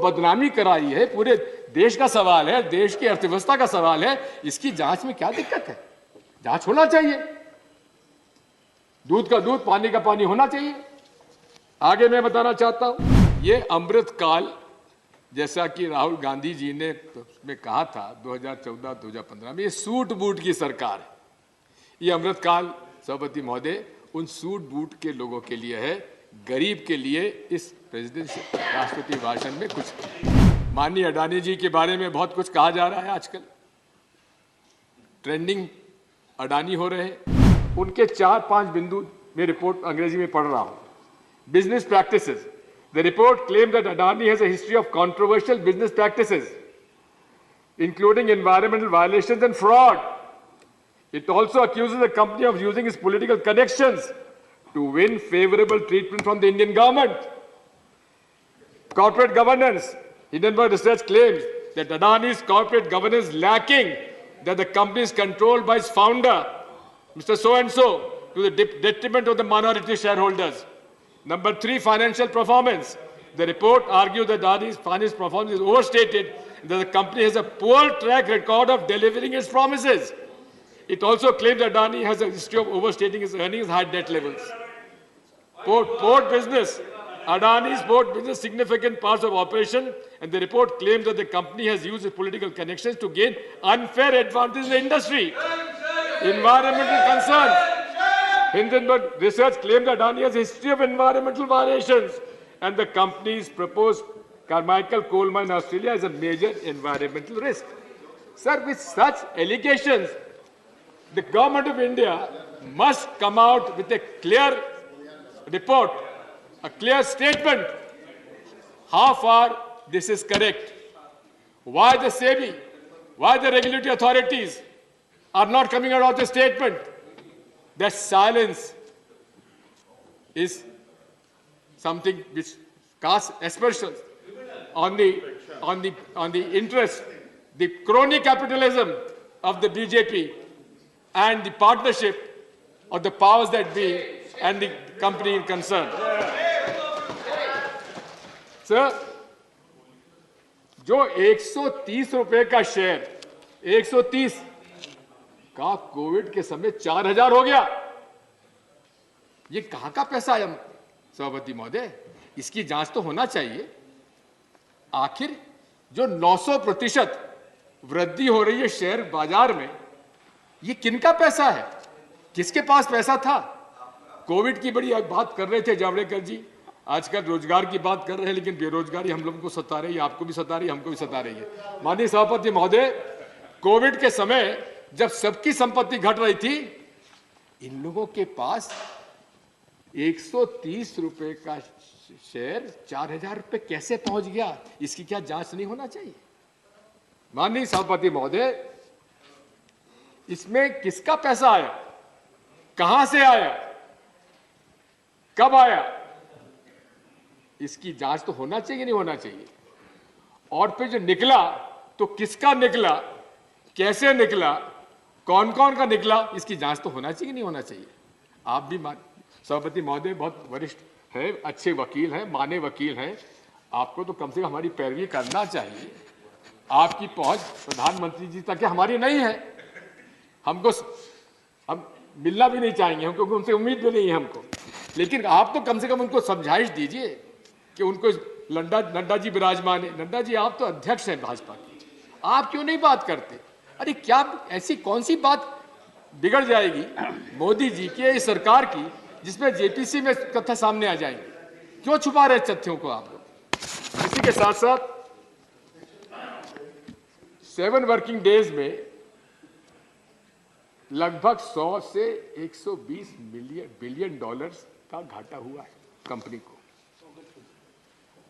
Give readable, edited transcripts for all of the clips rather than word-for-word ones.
बदनामी कराई है, पूरे देश का सवाल है, देश की अर्थव्यवस्था का सवाल है। इसकी जांच में क्या दिक्कत है? जांच होना चाहिए, दूध का दूध पानी का पानी होना चाहिए। आगे मैं बताना चाहता हूं, ये अमृत काल जैसा कि राहुल गांधी जी ने में कहा था 2014-2015 में, ये सूट बूट की सरकार है। ये अमृत काल सभापति महोदय उन सूट बूट के लोगों के लिए है, गरीब के लिए इस प्रेसिडेंट राष्ट्रपति भाषण में कुछ। माननीय अडानी जी के बारे में बहुत कुछ कहा जा रहा है, आजकल ट्रेंडिंग अडानी हो रहे हैं। उनके 4-5 बिंदु में रिपोर्ट अंग्रेजी में पढ़ रहा हूं। Business practices, the report claim that Adani has a history of controversial business practices including environmental violations and fraud. It also accuses the company of using its political connections to win favorable treatment from the Indian government. Corporate governance. Hindenburg Research claims that Adani's corporate governance is lacking, that the company is controlled by its founder, Mr. So-and-so, to the detriment of the minority shareholders. Number 3, financial performance. The report argues that Adani's financial performance is overstated, and that the company has a poor track record of delivering its promises. It also claims that Adani has a history of overstating its earnings and high debt levels. Port business. Adani's port business significant parts of operation, and the report claims that the company has used its political connections to gain unfair advantage in the industry. Environmental concerns. Hindenburg Research claims that Adani has a history of environmental violations, and the company's proposed Carmichael coal mine in Australia is a major environmental risk. Sir, with such allegations, the government of India must come out with a clear report, a clear statement, how far this is correct. Why the SEBI, why the regulatory authorities are not coming out of the statement? That silence is something which casts aspersions on the interest, the crony capitalism of the BJP and the partnership of the powers that be and the company in concern. Sir, जो 130 रुपए का share, 130 का Covid के समय 4000 हो गया, ये कहां का पैसा आया सभापति महोदय? इसकी जांच तो होना चाहिए। आखिर जो 900% वृद्धि हो रही है शेयर बाजार में, ये किनका पैसा है? किसके पास पैसा था? कोविड की बड़ी बात कर रहे थे जावड़ेकर जी, आजकल रोजगार की बात कर रहे हैं, लेकिन बेरोजगारी हम लोगों को सता रही है, आपको भी सता रही है, हमको भी सता रही है। माननीय सभापति महोदय, कोविड के समय जब सबकी संपत्ति घट रही थी, इन लोगों के पास 130 रुपए का शेयर 4000 रुपए कैसे पहुंच गया? इसकी क्या जांच नहीं होना चाहिए? माननीय सभापति महोदय, इसमें किसका पैसा आया, कहां से आया, कब आया? इसकी जांच तो होना चाहिए, नहीं होना चाहिए? और फिर जो निकला तो किसका निकला, कैसे निकला, कौन कौन का निकला? इसकी जांच तो होना चाहिए, नहीं होना चाहिए? आप भी सभापति महोदय बहुत वरिष्ठ है, अच्छे वकील हैं, माने वकील हैं, आपको तो कम से कम हमारी पैरवी करना चाहिए। आपकी पहुंच प्रधानमंत्री जी तक हमारी नहीं है, हम मिलना भी नहीं चाहेंगे, क्योंकि उनसे उम्मीद भी नहीं है हमको, लेकिन आप तो कम से कम उनको समझाइश दीजिए कि उनको नड्डा जी विराजमान है। नड्डा जी, आप तो अध्यक्ष हैं भाजपा के, आप क्यों नहीं बात करते? अरे क्या ऐसी कौन सी बात बिगड़ जाएगी मोदी जी की, इस सरकार की, जिसमें जेपीसी में तथ्य सामने आ जाएंगे? क्यों छुपा रहे तथ्यों को आप लोग? इसी के साथ साथ 7 वर्किंग डेज में लगभग 100 से 120 बिलियन डॉलर्स का घाटा हुआ है कंपनी को।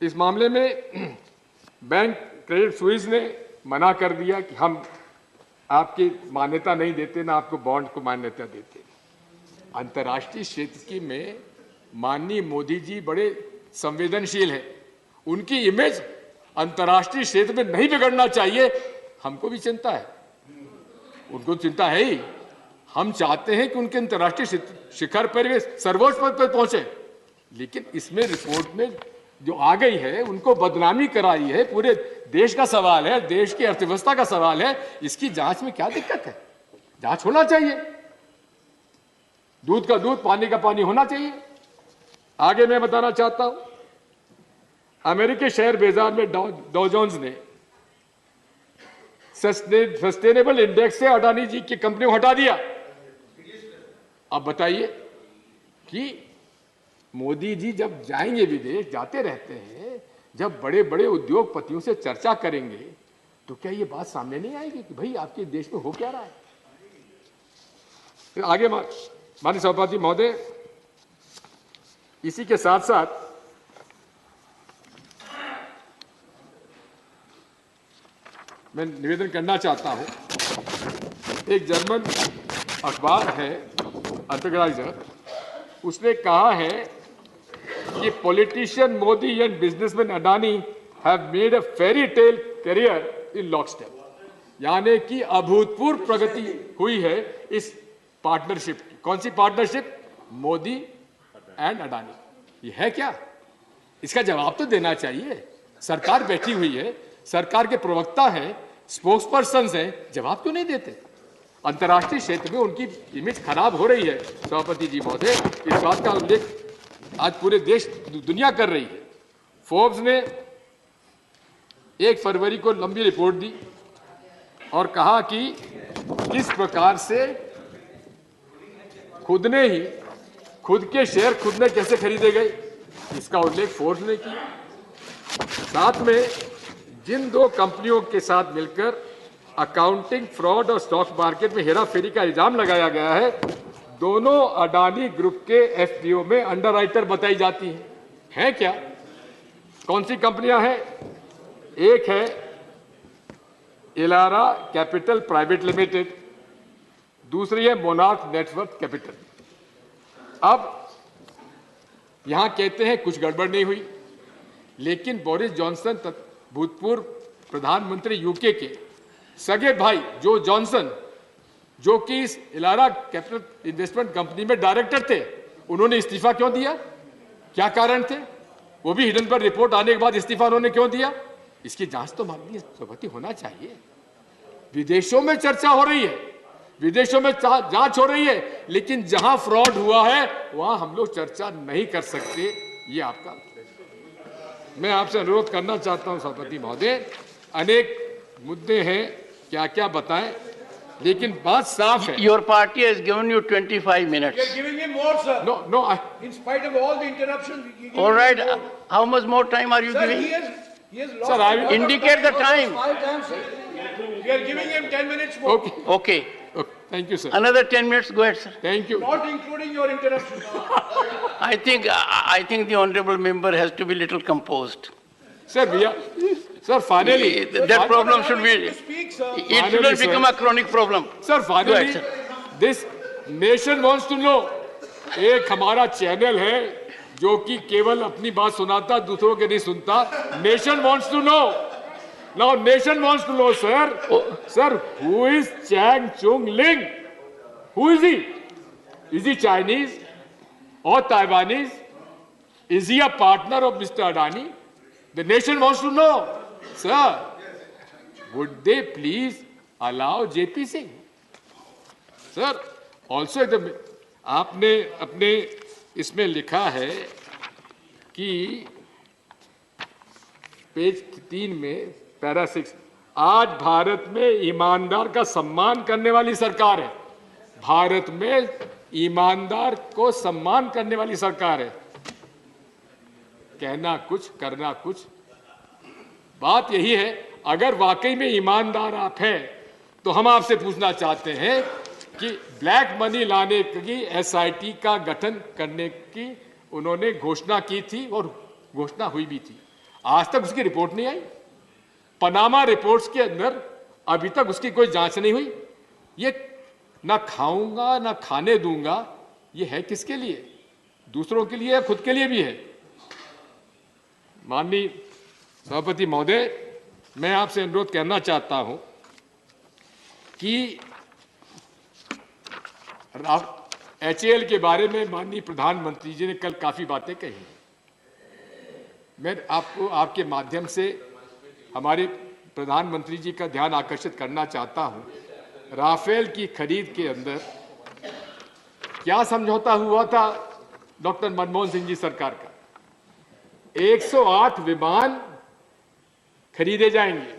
इस मामले में बैंक क्रेडिट स्विस ने मना कर दिया कि हम आपकी मान्यता नहीं देते, ना आपको बॉन्ड को मान्यता देते। अंतर्राष्ट्रीय क्षेत्र की में माननीय मोदी जी बड़े संवेदनशील हैं, उनकी इमेज अंतर्राष्ट्रीय क्षेत्र में नहीं बिगड़ना चाहिए। हमको भी चिंता है, उनको चिंता है ही। हम चाहते हैं कि उनके अंतर्राष्ट्रीय शिखर पर वे सर्वोच्च पद पर पहुंचे, लेकिन इसमें रिपोर्ट में जो आ गई है उनको बदनामी कराई है, पूरे देश का सवाल है, देश की अर्थव्यवस्था का सवाल है, इसकी जांच में क्या दिक्कत है? जांच होना चाहिए, दूध का दूध पानी का पानी होना चाहिए। आगे मैं बताना चाहता हूं, अमेरिकी शेयर बाजार में डॉ जोन्स ने सस्टेनेबल इंडेक्स से अडानी जी की कंपनी को हटा दिया। अब बताइए कि मोदी जी जब जाएंगे विदेश, जाते रहते हैं, जब बड़े बड़े उद्योगपतियों से चर्चा करेंगे तो क्या ये बात सामने नहीं आएगी कि भाई आपके देश में हो क्या रहा है? फिर आगे माननीय सभापति महोदय, इसी के साथ साथ मैं निवेदन करना चाहता हूं, एक जर्मन अखबार है अल्टरग्राइजर, उसने कहा है कि politician Modi and businessman Adani have made a fairy tale career in lockstep, यानी कि अभूतपूर्व प्रगति हुई है इस पार्टनरशिप की। कौन सी पार्टनरशिप? मोदी एंड अडानी। ये है क्या? इसका जवाब तो देना चाहिए। सरकार बैठी हुई है, सरकार के प्रवक्ता हैं, स्पोक्स पर्सन हैं, जवाब क्यों नहीं देते? अंतर्राष्ट्रीय क्षेत्र में उनकी इमेज खराब हो रही है सभापति जी महोदय, इस बात का उल्लेख आज पूरे देश दुनिया कर रही है। फोर्ब्स ने 1 फरवरी को लंबी रिपोर्ट दी और कहा कि किस प्रकार से खुद के शेयर खुद ने कैसे खरीदे गए, इसका उल्लेख फोर्ब्स ने किया। साथ में जिन 2 कंपनियों के साथ मिलकर अकाउंटिंग फ्रॉड और स्टॉक मार्केट में हेराफेरी का इल्जाम लगाया गया है, दोनों अडानी ग्रुप के एफपीओ में अंडरराइटर बताई जाती हैं। है क्या? कौन सी कंपनियां हैं? एक है इलारा कैपिटल प्राइवेट लिमिटेड, दूसरी है मोनार्क नेटवर्क कैपिटल। अब यहां कहते हैं कुछ गड़बड़ नहीं हुई, लेकिन बोरिस जॉनसन भूतपूर्व प्रधानमंत्री यूके के सगे भाई जो जॉनसन, जो कि इस इलारा कैपिटल इन्वेस्टमेंट कंपनी में डायरेक्टर थे, उन्होंने इस्तीफा क्यों दिया? क्या कारण थे? वो भी हिडन पर रिपोर्ट आने के बाद इस्तीफा उन्होंने क्यों दिया? इसकी जांच तो माननीय सभापति होना चाहिए। विदेशों में चर्चा हो रही है, विदेशों में जांच हो रही है, लेकिन जहां फ्रॉड हुआ है वहां हम लोग चर्चा नहीं कर सकते। ये आपका, मैं आपसे अनुरोध करना चाहता हूं सभापति महोदय, अनेक मुद्दे हैं, क्या क्या बताएं, लेकिन बात साफ है। Your party has given you 25 minutes. We are giving him more, sir. No, In spite of all the interruptions, we give All him right. more. How much more time are you Sir, giving? he has lost Sir, I will- a lot of Indicate the time. 5 times, sir. We are giving him 10 minutes more. Okay, Okay. okay, thank you, sir. Another 10 minutes. Go ahead, sir. Thank you. Not including your interruptions. I think the honorable member has to be little composed. Sir, sir, finally, That problem should Allowing be. you to speak, sir. It Finally, shouldn't sir. become a chronic problem. sir, finally, Go ahead, this nation wants to know. एक हमारा channel है जो कि केवल अपनी बात सुनाता, दूसरों के नहीं सुनता। Nation wants to know. Now, nation wants to know, sir. Sir, who is Chang Chung Ling? Who is he? Is he Chinese or Taiwanese? Is he a partner of Mr. Adani? The nation wants to know. Sir, would they please allow JP Singh? Sir, also आपने अपने इसमें लिखा है कि page 3 में para 6, आज भारत में ईमानदार का सम्मान करने वाली सरकार है। भारत में ईमानदार को सम्मान करने वाली सरकार है। कहना कुछ, करना कुछ। बात यही है, अगर वाकई में ईमानदार आप हैं तो हम आपसे पूछना चाहते हैं कि ब्लैक मनी लाने की एसआईटी का गठन करने की उन्होंने घोषणा की थी और घोषणा हुई भी थी। आज तक उसकी रिपोर्ट नहीं आई। पनामा रिपोर्ट्स के अंदर अभी तक उसकी कोई जांच नहीं हुई। ये ना खाऊंगा ना खाने दूंगा, ये है किसके लिए? दूसरों के लिए या खुद के लिए भी है? माननीय सभापति महोदय, मैं आपसे अनुरोध करना चाहता हूं कि HAL के बारे में माननीय प्रधानमंत्री जी ने कल काफी बातें कही। मैं आपको आपके माध्यम से हमारे प्रधानमंत्री जी का ध्यान आकर्षित करना चाहता हूं। राफेल की खरीद के अंदर क्या समझौता हुआ था डॉक्टर मनमोहन सिंह जी सरकार का? 108 विमान खरीदे जाएंगे